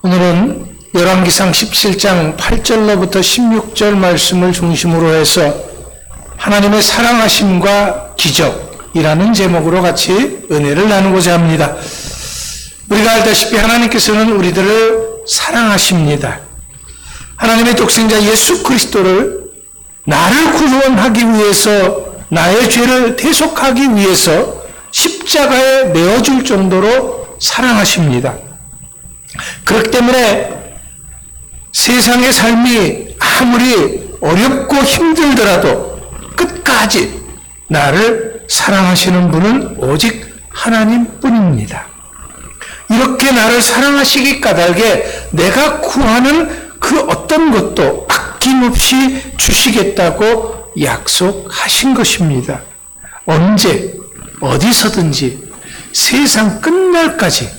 오늘은 열왕기상 17장 8절로부터 16절 말씀을 중심으로 해서 하나님의 사랑하심과 기적이라는 제목으로 같이 은혜를 나누고자 합니다. 우리가 알다시피 하나님께서는 우리들을 사랑하십니다. 하나님의 독생자 예수 그리스도를 나를 구원하기 위해서, 나의 죄를 대속하기 위해서 십자가에 내어줄 정도로 사랑하십니다. 그렇기 때문에 세상의 삶이 아무리 어렵고 힘들더라도 끝까지 나를 사랑하시는 분은 오직 하나님뿐입니다. 이렇게 나를 사랑하시기 까닭에 내가 구하는 그 어떤 것도 아낌없이 주시겠다고 약속하신 것입니다. 언제 어디서든지 세상 끝날까지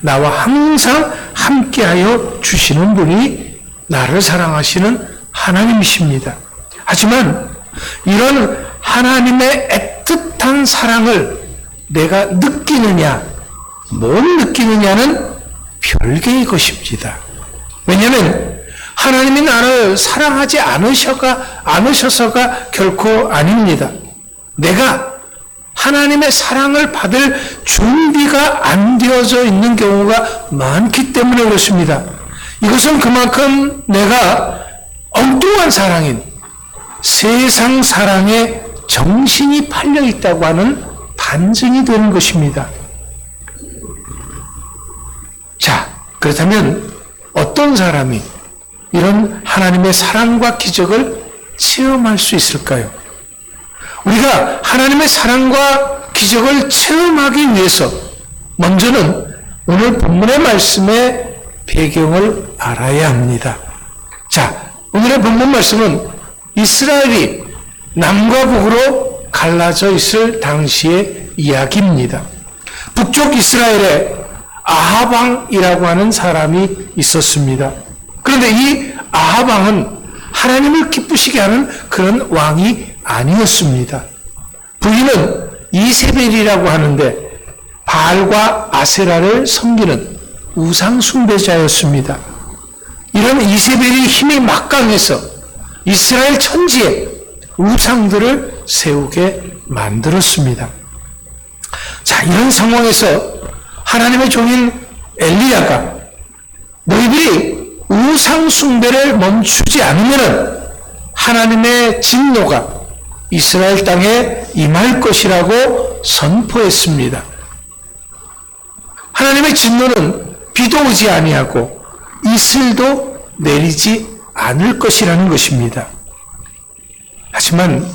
나와 항상 함께하여 주시는 분이 나를 사랑하시는 하나님이십니다. 하지만 이런 하나님의 애틋한 사랑을 내가 느끼느냐, 못 느끼느냐는 별개의 것입니다. 왜냐하면 하나님이 나를 사랑하지 않으셔서가 결코 아닙니다. 내가 하나님의 사랑을 받을 준비가 안 되어져 있는 경우가 많기 때문에 그렇습니다. 이것은 그만큼 내가 엉뚱한 사랑인 세상 사랑에 정신이 팔려 있다고 하는 반증이 되는 것입니다. 자, 그렇다면 어떤 사람이 이런 하나님의 사랑과 기적을 체험할 수 있을까요? 우리가 하나님의 사랑과 기적을 체험하기 위해서 먼저는 오늘 본문의 말씀의 배경을 알아야 합니다. 자, 오늘의 본문 말씀은 이스라엘이 남과 북으로 갈라져 있을 당시의 이야기입니다. 북쪽 이스라엘에 아합 왕이라고 하는 사람이 있었습니다. 그런데 이 아합 왕은 하나님을 기쁘시게 하는 그런 왕이 아니었습니다. 부인은 이세벨이라고 하는데 바알과 아세라를 섬기는 우상 숭배자였습니다. 이런 이세벨이 힘이 막강해서 이스라엘 천지에 우상들을 세우게 만들었습니다. 자, 이런 상황에서 하나님의 종인 엘리야가 너희들이 우상 숭배를 멈추지 않으면 하나님의 진노가 이스라엘 땅에 임할 것이라고 선포했습니다. 하나님의 진노는 비도 오지 아니하고 이슬도 내리지 않을 것이라는 것입니다. 하지만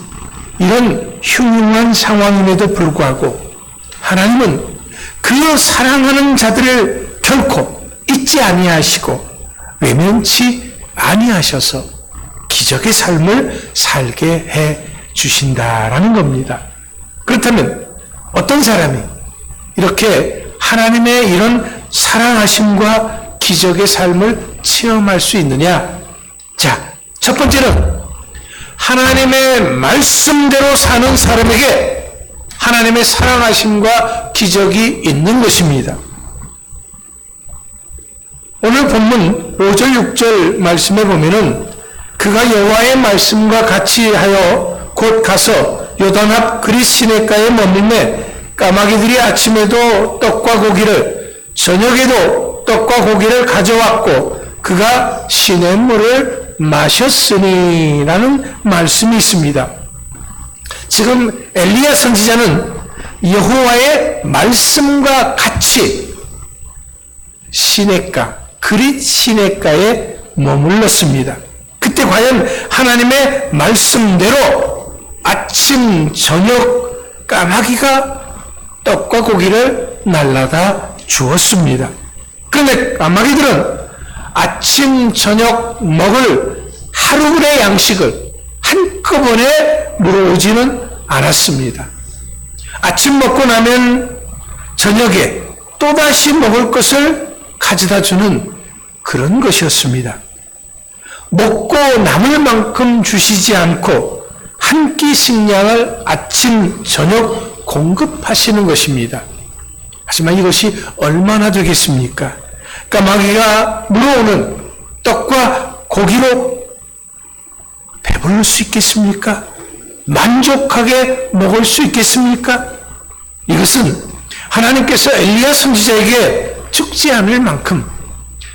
이런 흉흉한 상황임에도 불구하고 하나님은 그 사랑하는 자들을 결코 잊지 아니하시고 외면치 아니하셔서 기적의 삶을 살게 해 주신다라는 겁니다. 그렇다면 어떤 사람이 이렇게 하나님의 이런 사랑하심과 기적의 삶을 체험할 수 있느냐? 자, 첫 번째는 하나님의 말씀대로 사는 사람에게 하나님의 사랑하심과 기적이 있는 것입니다. 오늘 본문 5절 6절 말씀에 보면은 그가 여호와의 말씀과 같이 하여 곧 가서 요단 앞 그릿 시냇가에 머물매 까마귀들이 아침에도 떡과 고기를 저녁에도 떡과 고기를 가져왔고 그가 시냇물을 마셨으니 라는 말씀이 있습니다. 지금 엘리야 선지자는 여호와의 말씀과 같이 시냇가, 그릿 시냇가에 머물렀습니다. 그때 과연 하나님의 말씀대로 아침, 저녁 까마귀가 떡과 고기를 날라다 주었습니다. 그런데 까마귀들은 아침, 저녁 먹을 하루분의 양식을 한꺼번에 물어오지는 않았습니다. 아침 먹고 나면 저녁에 또다시 먹을 것을 가져다 주는 그런 것이었습니다. 먹고 남을 만큼 주시지 않고 한 끼 식량을 아침, 저녁 공급하시는 것입니다. 하지만 이것이 얼마나 되겠습니까? 까마귀가 물어오는 떡과 고기로 배부를 수 있겠습니까? 만족하게 먹을 수 있겠습니까? 이것은 하나님께서 엘리야 선지자에게 죽지 않을 만큼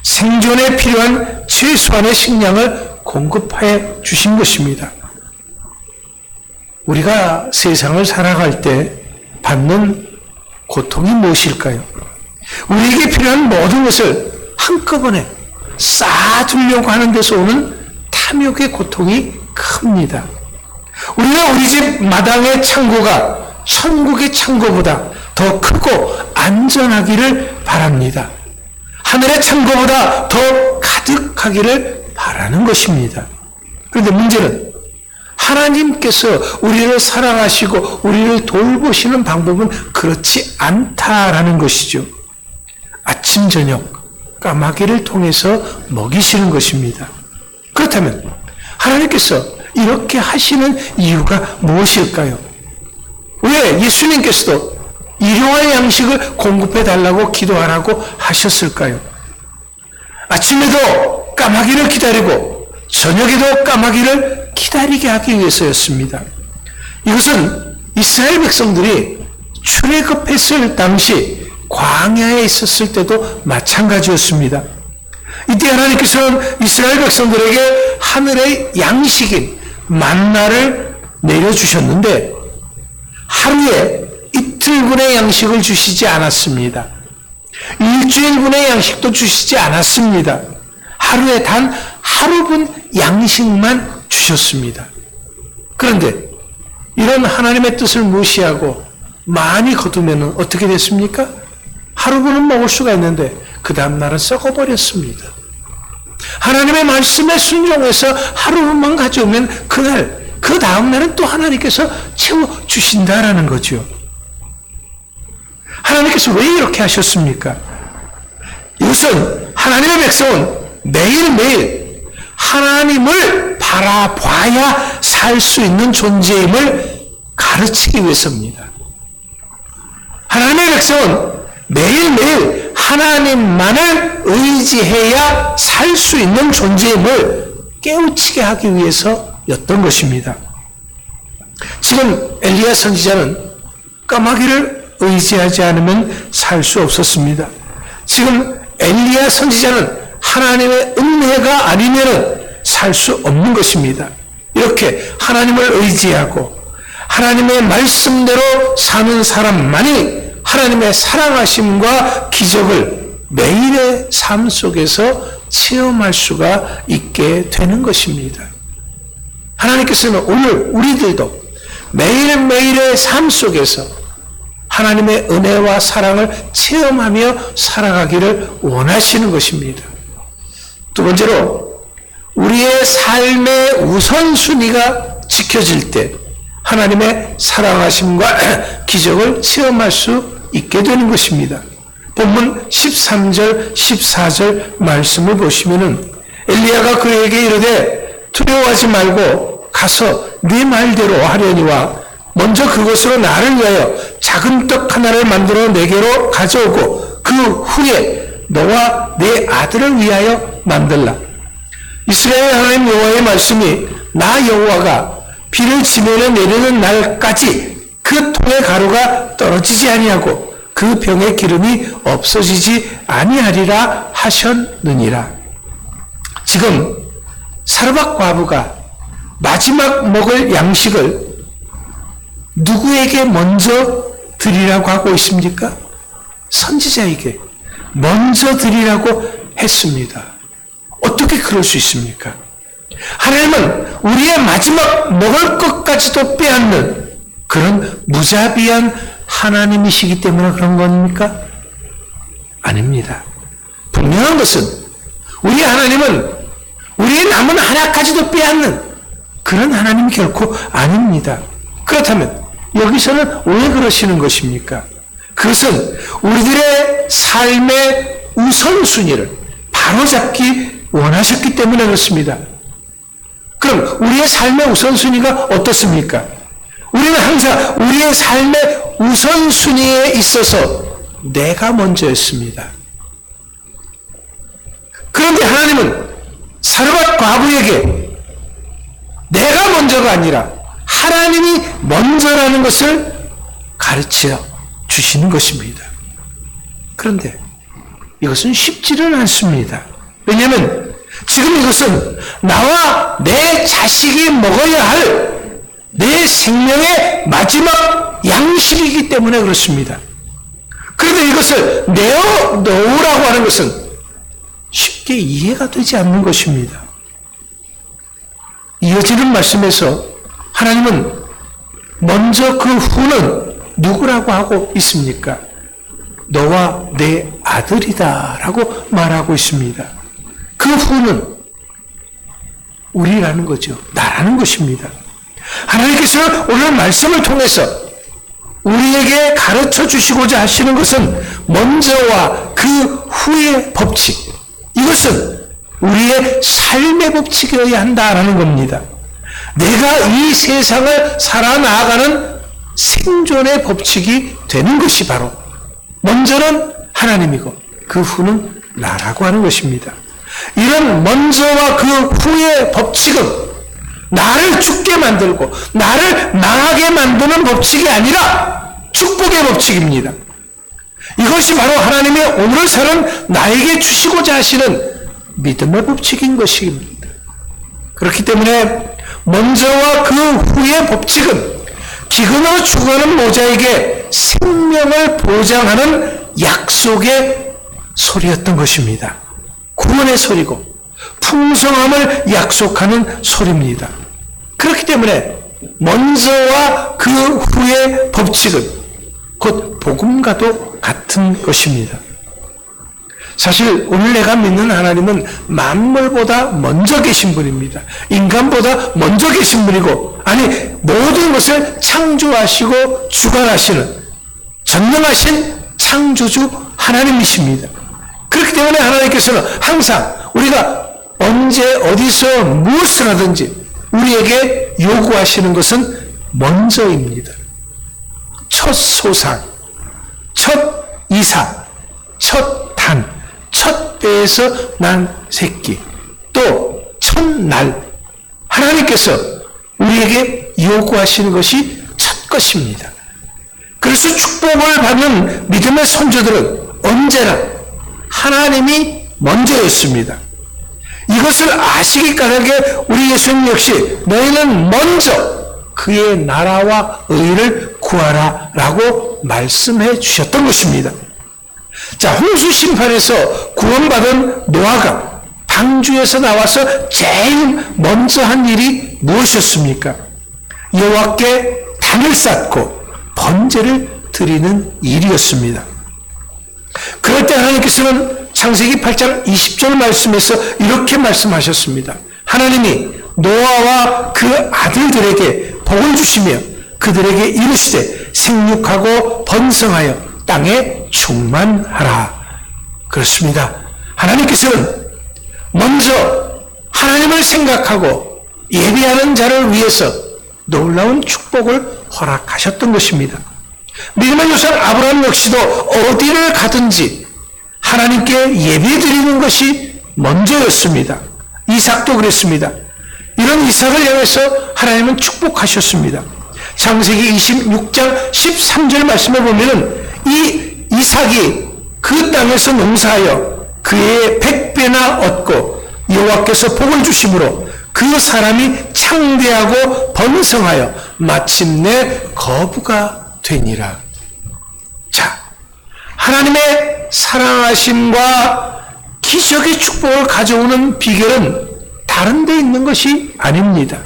생존에 필요한 최소한의 식량을 공급해 주신 것입니다. 우리가 세상을 살아갈 때 받는 고통이 무엇일까요? 우리에게 필요한 모든 것을 한꺼번에 쌓아두려고 하는 데서 오는 탐욕의 고통이 큽니다. 우리가 우리 집 마당의 창고가 천국의 창고보다 더 크고 안전하기를 바랍니다. 하늘의 창고보다 더 가득하기를 바라는 것입니다. 그런데 문제는 하나님께서 우리를 사랑하시고 우리를 돌보시는 방법은 그렇지 않다라는 것이죠. 아침 저녁 까마귀를 통해서 먹이시는 것입니다. 그렇다면 하나님께서 이렇게 하시는 이유가 무엇일까요? 왜 예수님께서도 일용할 양식을 공급해 달라고 기도하라고 하셨을까요? 아침에도 까마귀를 기다리고 저녁에도 까마귀를 기다리게 하기 위해서였습니다. 이것은 이스라엘 백성들이 출애굽했을 당시 광야에 있었을 때도 마찬가지였습니다. 이때 하나님께서는 이스라엘 백성들에게 하늘의 양식인 만나를 내려주셨는데 하루에 이틀분의 양식을 주시지 않았습니다. 일주일분의 양식도 주시지 않았습니다. 하루에 단 하루분 양식만 주셨습니다. 그런데 이런 하나님의 뜻을 무시하고 많이 거두면 어떻게 됐습니까? 하루분은 먹을 수가 있는데 그 다음날은 썩어버렸습니다. 하나님의 말씀에 순종해서 하루분만 가져오면 그날 그 다음날은 또 하나님께서 채워주신다라는 거죠. 하나님께서 왜 이렇게 하셨습니까? 이것은 하나님의 백성은 매일매일 하나님을 바라봐야 살 수 있는 존재임을 가르치기 위해서입니다. 하나님의 백성은 매일매일 하나님만을 의지해야 살 수 있는 존재임을 깨우치게 하기 위해서였던 것입니다. 지금 엘리야 선지자는 까마귀를 의지하지 않으면 살 수 없었습니다. 지금 엘리야 선지자는 하나님의 은혜가 아니면 살 수 없는 것입니다. 이렇게 하나님을 의지하고 하나님의 말씀대로 사는 사람만이 하나님의 사랑하심과 기적을 매일의 삶 속에서 체험할 수가 있게 되는 것입니다. 하나님께서는 오늘 우리들도 매일매일의 삶 속에서 하나님의 은혜와 사랑을 체험하며 살아가기를 원하시는 것입니다. 두 번째로 우리의 삶의 우선순위가 지켜질 때 하나님의 사랑하심과 기적을 체험할 수 있게 되는 것입니다. 본문 13절, 14절 말씀을 보시면은 엘리야가 그에게 이르되 두려워하지 말고 가서 네 말대로 하려니와 먼저 그것으로 나를 위하여 작은 떡 하나를 만들어 내게로 가져오고 그 후에 너와 네 아들을 위하여 만들라. 이스라엘 하나님 여호와의 말씀이 나 여호와가 비를 지면에 내리는 날까지 그 통의 가루가 떨어지지 아니하고 그 병의 기름이 없어지지 아니하리라 하셨느니라. 지금 사르밧 과부가 마지막 먹을 양식을 누구에게 먼저 드리라고 하고 있습니까? 선지자에게 먼저 드리라고 했습니다. 어떻게 그럴 수 있습니까? 하나님은 우리의 마지막 먹을 것까지도 빼앗는 그런 무자비한 하나님이시기 때문에 그런 겁니까? 아닙니다. 분명한 것은 우리 하나님은 우리의 남은 하나까지도 빼앗는 그런 하나님이 결코 아닙니다. 그렇다면 여기서는 왜 그러시는 것입니까? 그것은 우리들의 삶의 우선순위를 바로잡기 원하셨기 때문에 그렇습니다. 그럼 우리의 삶의 우선순위가 어떻습니까? 우리는 항상 우리의 삶의 우선순위에 있어서 내가 먼저였습니다. 그런데 하나님은 사르밧 과부에게 내가 먼저가 아니라 하나님이 먼저라는 것을 가르쳐 주시는 것입니다. 그런데 이것은 쉽지는 않습니다. 왜냐하면 지금 이것은 나와 내 자식이 먹어야 할 내 생명의 마지막 양식이기 때문에 그렇습니다. 그런데 이것을 내어놓으라고 하는 것은 쉽게 이해가 되지 않는 것입니다. 이어지는 말씀에서 하나님은 먼저 그 후는 누구라고 하고 있습니까? 너와 내 아들이다 라고 말하고 있습니다. 그 후는 우리라는 거죠. 나라는 것입니다. 하나님께서는 오늘 말씀을 통해서 우리에게 가르쳐 주시고자 하시는 것은 먼저와 그 후의 법칙, 이것은 우리의 삶의 법칙이어야 한다라는 겁니다. 내가 이 세상을 살아나가는 생존의 법칙이 되는 것이 바로 먼저는 하나님이고 그 후는 나라고 하는 것입니다. 이런 먼저와 그 후의 법칙은 나를 죽게 만들고 나를 망하게 만드는 법칙이 아니라 축복의 법칙입니다. 이것이 바로 하나님의 오늘 사는 나에게 주시고자 하시는 믿음의 법칙인 것입니다. 그렇기 때문에 먼저와 그 후의 법칙은 기근으로 죽어가는 모자에게 생명을 보장하는 약속의 소리였던 것입니다. 구원의 소리고 풍성함을 약속하는 소리입니다. 그렇기 때문에 먼저와 그 후의 법칙은 곧 복음과도 같은 것입니다. 사실 오늘 내가 믿는 하나님은 만물보다 먼저 계신 분입니다. 인간보다 먼저 계신 분이고, 아니 모든 것을 창조하시고 주관하시는 전능하신 창조주 하나님이십니다. 그렇기 때문에 하나님께서는 항상 우리가 언제 어디서 무엇을 하든지 우리에게 요구하시는 것은 먼저입니다. 첫 소산, 첫 이삭, 첫 단, 첫 배에서 난 새끼, 또 첫날, 하나님께서 우리에게 요구하시는 것이 첫 것입니다. 그래서 축복을 받는 믿음의 선조들은 언제나 하나님이 먼저였습니다. 이것을 아시기 까닭에 우리 예수님 역시 너희는 먼저 그의 나라와 의를 구하라 라고 말씀해 주셨던 것입니다. 자, 홍수 심판에서 구원받은 노아가 방주에서 나와서 제일 먼저 한 일이 무엇이었습니까? 여호와께 단을 쌓고 번제를 드리는 일이었습니다. 그럴 때 하나님께서는 창세기 8장 20절 말씀에서 이렇게 말씀하셨습니다. 하나님이 노아와 그 아들들에게 복을 주시며 그들에게 이르시되 생육하고 번성하여 땅에 충만하라. 그렇습니다. 하나님께서는 먼저 하나님을 생각하고 예배하는 자를 위해서 놀라운 축복을 허락하셨던 것입니다. 믿음의 조상 아브라함 역시도 어디를 가든지 하나님께 예배드리는 것이 먼저였습니다. 이삭도 그랬습니다. 이런 이삭을 향해서 하나님은 축복하셨습니다. 창세기 26장 13절 말씀에 보면은 이 이삭이 그 땅에서 농사하여 그의 100배나 얻고 여호와께서 복을 주심으로 그 사람이 창대하고 번성하여 마침내 거부가 되니라. 자, 하나님의 사랑하심과 기적의 축복을 가져오는 비결은 다른 데 있는 것이 아닙니다.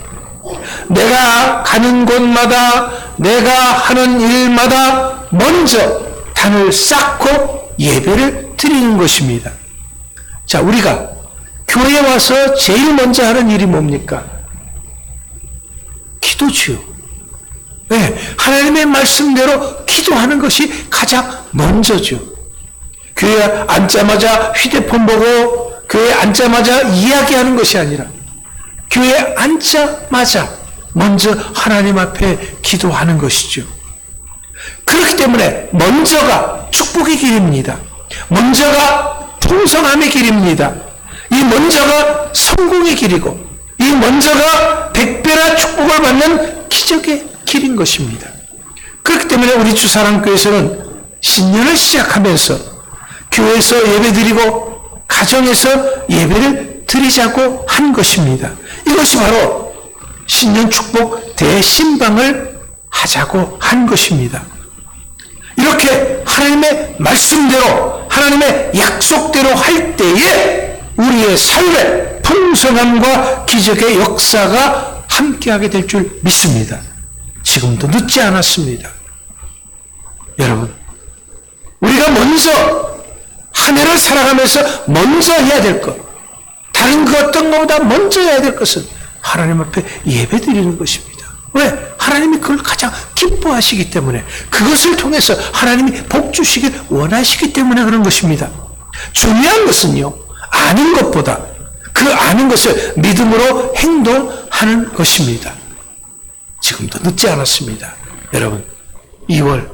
내가 가는 곳마다 내가 하는 일마다 먼저 단을 쌓고 예배를 드리는 것입니다. 자, 우리가 교회에 와서 제일 먼저 하는 일이 뭡니까? 기도지요. 네, 하나님의 말씀대로 기도하는 것이 가장 먼저죠. 교회에 앉자마자 휴대폰 보고 교회에 앉자마자 이야기하는 것이 아니라 교회에 앉자마자 먼저 하나님 앞에 기도하는 것이죠. 그렇기 때문에 먼저가 축복의 길입니다. 먼저가 풍성함의 길입니다. 이 먼저가 성공의 길이고 이 먼저가 백배나 축복을 받는 기적의 길인 것입니다. 그렇기 때문에 우리 주사랑교회에서는 신년을 시작하면서 교회에서 예배드리고 가정에서 예배를 드리자고 한 것입니다. 이것이 바로 신년 축복 대신방을 하자고 한 것입니다. 이렇게 하나님의 말씀대로 하나님의 약속대로 할 때에 우리의 삶에 풍성함과 기적의 역사가 함께하게 될 줄 믿습니다. 지금도 늦지 않았습니다. 여러분, 우리가 먼저 한 해를 살아가면서 먼저 해야 될 것, 다른 그 어떤 것보다 먼저 해야 될 것은 하나님 앞에 예배 드리는 것입니다. 왜? 하나님이 그걸 가장 기뻐하시기 때문에, 그것을 통해서 하나님이 복 주시길 원하시기 때문에 그런 것입니다. 중요한 것은요, 아는 것보다 그 아는 것을 믿음으로 행동하는 것입니다. 지금도 늦지 않았습니다. 여러분, 2월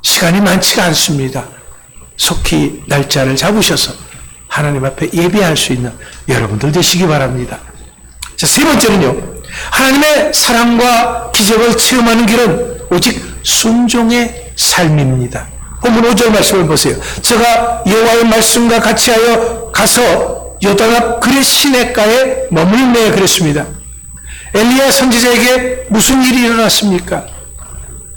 시간이 많지가 않습니다. 속히 날짜를 잡으셔서 하나님 앞에 예배할 수 있는 여러분들 되시기 바랍니다. 자, 세 번째는요, 하나님의 사랑과 기적을 체험하는 길은 오직 순종의 삶입니다. 본문 5절 말씀을 보세요. 제가 여호와의 말씀과 같이 하여 가서 요단 앞 그렛 시냇가에 머물매 그랬습니다. 엘리야 선지자에게 무슨 일이 일어났습니까?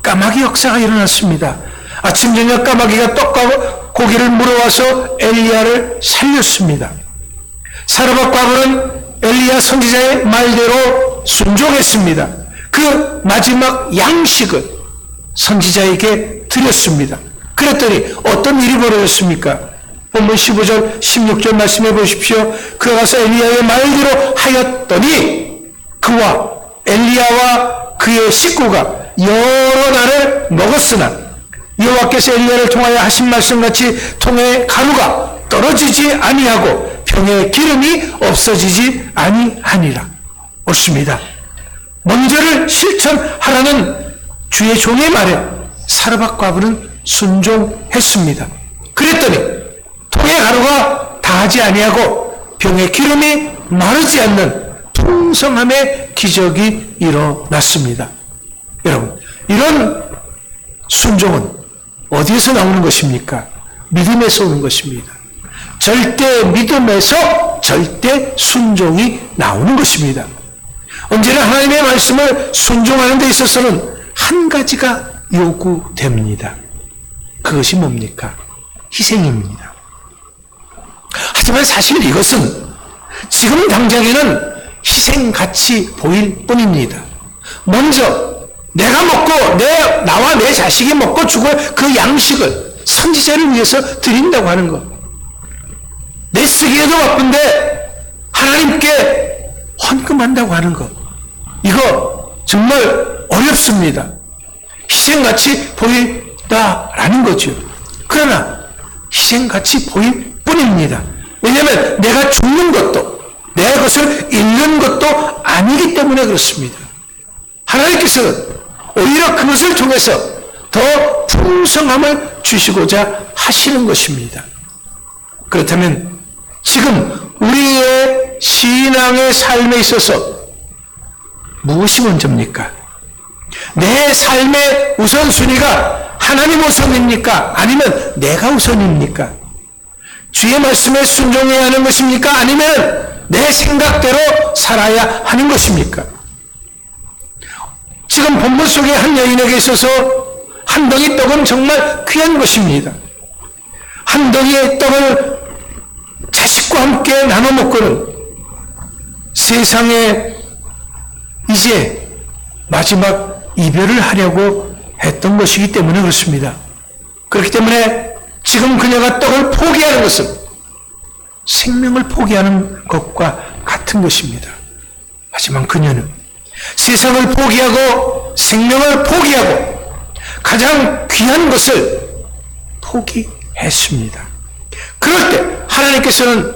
까마귀 역사가 일어났습니다. 아침 저녁 까마귀가 떡과 고기를 물어와서 엘리야를 살렸습니다. 사르밧 과부는 엘리야 선지자의 말대로 순종했습니다. 그 마지막 양식을 선지자에게 드렸습니다. 그랬더니 어떤 일이 벌어졌습니까? 본문 15절 16절 말씀해 보십시오. 그가 가서 엘리야의 말대로 하였더니 그와 엘리야와 그의 식구가 여러 날을 먹었으나 여호와께서 엘리야를 통하여 하신 말씀같이 통의 가루가 떨어지지 아니하고 병의 기름이 없어지지 아니하니라. 옳습니다. 먼저를 실천하라는 주의 종의 말에 사르밧 과부는 순종했습니다. 그랬더니 통의 가루가 다하지 아니하고 병의 기름이 마르지 않는 풍성함의 기적이 일어났습니다. 여러분, 이런 순종은 어디에서 나오는 것입니까? 믿음에서 오는 것입니다. 절대 믿음에서 절대 순종이 나오는 것입니다. 언제나 하나님의 말씀을 순종하는 데 있어서는 한 가지가 요구됩니다. 그것이 뭡니까? 희생입니다. 하지만 사실 이것은 지금 당장에는 희생같이 보일 뿐입니다. 먼저 내가 먹고 나와 내 자식이 먹고 죽을 그 양식을 선지자를 위해서 드린다고 하는 것. 내 쓰기에도 바쁜데 하나님께 헌금한다고 하는 것. 이거 정말 어렵습니다. 희생같이 보인다라는 거죠. 그러나 희생같이 보일 뿐입니다. 왜냐하면 내가 죽는 것도 내 것을 잃는 것도 아니기 때문에 그렇습니다. 하나님께서는 오히려 그것을 통해서 더 풍성함을 주시고자 하시는 것입니다. 그렇다면 지금 우리의 신앙의 삶에 있어서 무엇이 먼저입니까? 내 삶의 우선순위가 하나님 우선입니까? 아니면 내가 우선입니까? 주의 말씀에 순종해야 하는 것입니까? 아니면 내 생각대로 살아야 하는 것입니까? 지금 본문 속의 한 여인에게 있어서 한 덩이 떡은 정말 귀한 것입니다. 한 덩이의 떡을 자식과 함께 나눠 먹고는 세상에 이제 마지막 이별을 하려고 했던 것이기 때문에 그렇습니다. 그렇기 때문에 지금 그녀가 떡을 포기하는 것은 생명을 포기하는 것과 같은 것입니다. 하지만 그녀는 세상을 포기하고 생명을 포기하고 가장 귀한 것을 포기했습니다. 그럴 때 하나님께서는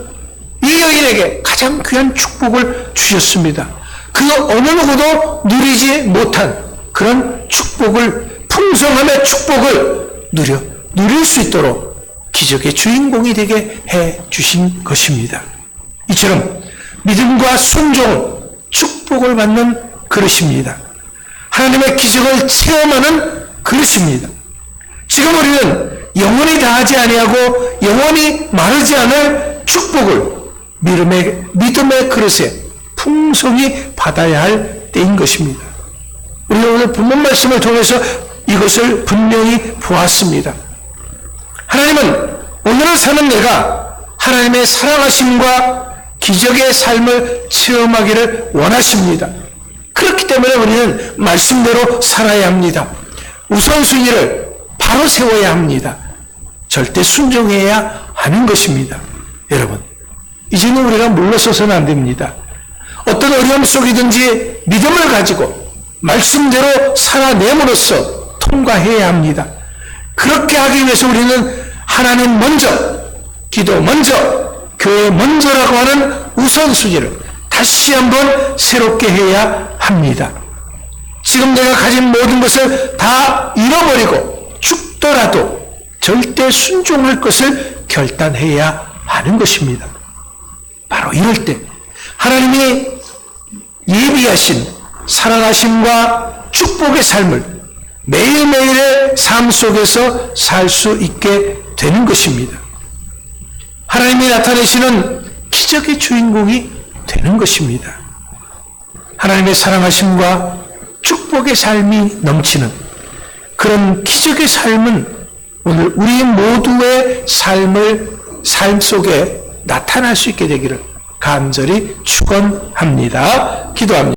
이 여인에게 가장 귀한 축복을 주셨습니다. 그 어느 누구도 누리지 못한 그런 축복을 풍성함의 축복을 누릴 수 있도록 기적의 주인공이 되게 해 주신 것입니다. 이처럼 믿음과 순종은 축복을 받는 그릇입니다. 하나님의 기적을 체험하는 그릇입니다. 지금 우리는 영원히 다하지 아니하고 영원히 마르지 않을 축복을 믿음의 그릇에 풍성히 받아야 할 때인 것입니다. 우리가 오늘 본문 말씀을 통해서 이것을 분명히 보았습니다. 하나님은 오늘을 사는 내가 하나님의 사랑하심과 기적의 삶을 체험하기를 원하십니다. 그렇기 때문에 우리는 말씀대로 살아야 합니다. 우선순위를 바로 세워야 합니다. 절대 순종해야 하는 것입니다. 여러분, 이제는 우리가 물러서서는 안 됩니다. 어떤 어려움 속이든지 믿음을 가지고 말씀대로 살아내므로써 통과해야 합니다. 그렇게 하기 위해서 우리는 하나님 먼저, 기도 먼저, 교회 먼저라고 하는 우선순위를 다시 한번 새롭게 해야 합니다. 지금 내가 가진 모든 것을 다 잃어버리고 죽더라도 절대 순종할 것을 결단해야 하는 것입니다. 바로 이럴 때 하나님이 예비하신 사랑하심과 축복의 삶을 매일매일의 삶 속에서 살 수 있게 되는 것입니다. 하나님이 나타내시는 기적의 주인공이 되는 것입니다. 하나님의 사랑하심과 축복의 삶이 넘치는 그런 기적의 삶은 오늘 우리 모두의 삶 속에 나타날 수 있게 되기를 간절히 축원합니다. 기도합니다.